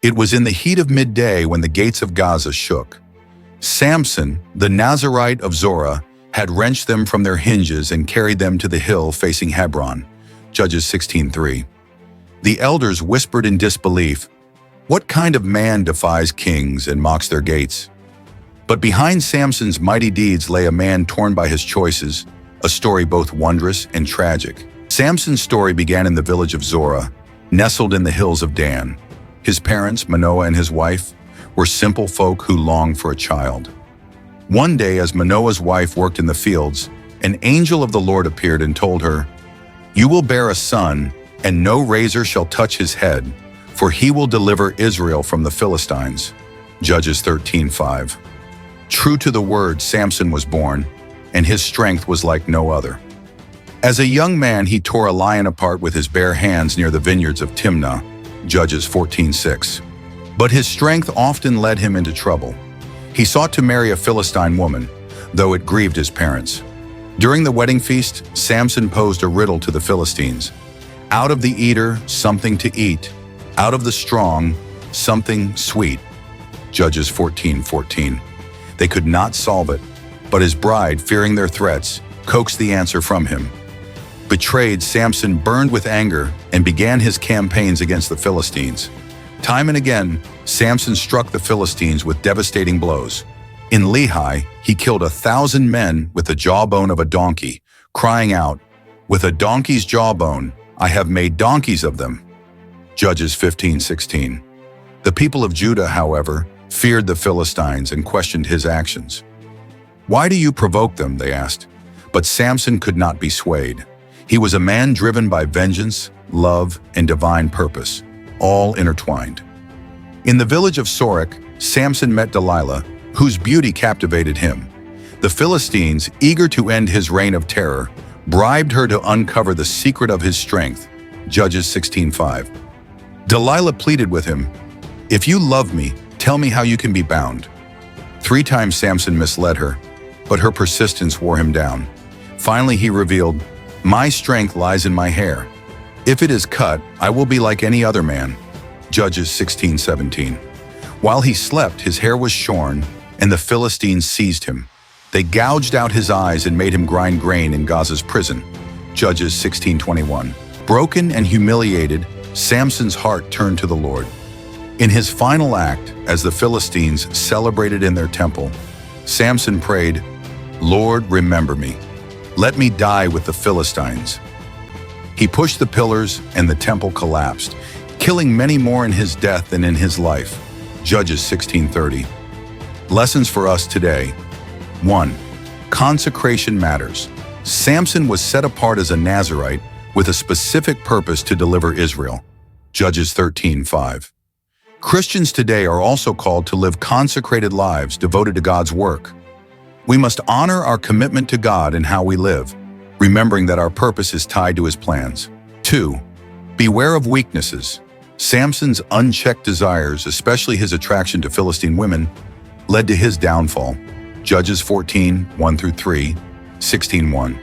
It was in the heat of midday when the gates of Gaza shook. Samson, the Nazarite of Zorah, had wrenched them from their hinges and carried them to the hill facing Hebron. Judges 16:3. The elders whispered in disbelief, "What kind of man defies kings and mocks their gates?" But behind Samson's mighty deeds lay a man torn by his choices, a story both wondrous and tragic. Samson's story began in the village of Zorah, nestled in the hills of Dan. His parents, Manoah and his wife, were simple folk who longed for a child. One day, as Manoah's wife worked in the fields, an angel of the Lord appeared and told her, "You will bear a son, and no razor shall touch his head, for he will deliver Israel from the Philistines." Judges 13:5. True to the word, Samson was born, and his strength was like no other. As a young man, he tore a lion apart with his bare hands near the vineyards of Timnah. Judges 14:6. But his strength often led him into trouble. He sought to marry a Philistine woman, though it grieved his parents. During the wedding feast, Samson posed a riddle to the Philistines. Out of the eater, something to eat. Out of the strong, something sweet. Judges 14:14. They could not solve it, but his bride, fearing their threats, coaxed the answer from him. Betrayed, Samson burned with anger and began his campaigns against the Philistines. Time and again, Samson struck the Philistines with devastating blows. In Lehi, he killed 1,000 men with the jawbone of a donkey, crying out, "With a donkey's jawbone, I have made donkeys of them." Judges 15:16. The people of Judah, however, feared the Philistines and questioned his actions. "Why do you provoke them?" they asked. But Samson could not be swayed. He was a man driven by vengeance, love, and divine purpose, all intertwined. In the village of Sorek, Samson met Delilah, whose beauty captivated him. The Philistines, eager to end his reign of terror, bribed her to uncover the secret of his strength. Judges 16:5. Delilah pleaded with him, "If you love me, tell me how you can be bound." 3 times Samson misled her, but her persistence wore him down. Finally, he revealed, "My strength lies in my hair. If it is cut, I will be like any other man." Judges 16:17. While he slept, his hair was shorn, and the Philistines seized him. They gouged out his eyes and made him grind grain in Gaza's prison. Judges 16:21. Broken and humiliated, Samson's heart turned to the Lord. In his final act, as the Philistines celebrated in their temple, Samson prayed, "Lord, remember me. Let me die with the Philistines." He pushed the pillars and the temple collapsed, killing many more in his death than in his life. Judges 16:30. Lessons for us today. 1. Consecration matters. Samson was set apart as a Nazarite with a specific purpose to deliver Israel. Judges 13:5. Christians today are also called to live consecrated lives devoted to God's work. We must honor our commitment to God in how we live, remembering that our purpose is tied to His plans. 2. Beware of weaknesses. Samson's unchecked desires, especially his attraction to Philistine women, led to his downfall. Judges 14:1-3, 16:1.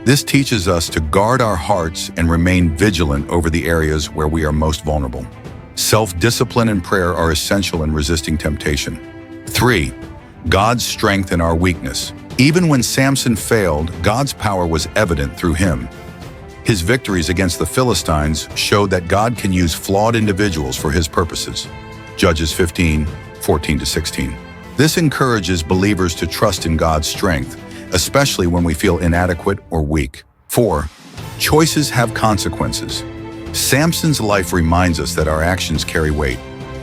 This teaches us to guard our hearts and remain vigilant over the areas where we are most vulnerable. Self-discipline and prayer are essential in resisting temptation. 3. God's strength in our weakness. Even when Samson failed, God's power was evident through him. His victories against the Philistines showed that God can use flawed individuals for His purposes. Judges 15:14-16. This encourages believers to trust in God's strength, especially when we feel inadequate or weak. 4. Choices have consequences. Samson's life reminds us that our actions carry weight.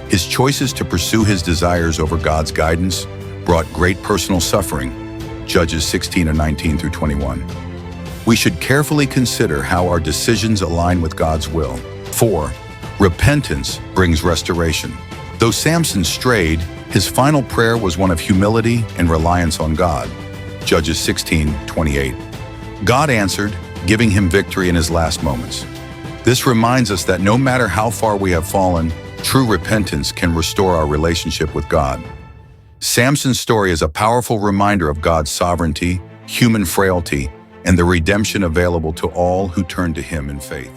His choices to pursue his desires over God's guidance brought great personal suffering. Judges 16:19-21. We should carefully consider how our decisions align with God's will. 4. Repentance brings restoration. Though Samson strayed, his final prayer was one of humility and reliance on God. Judges 16:28. God answered, giving him victory in his last moments. This reminds us that no matter how far we have fallen, true repentance can restore our relationship with God. Samson's story is a powerful reminder of God's sovereignty, human frailty, and the redemption available to all who turn to Him in faith.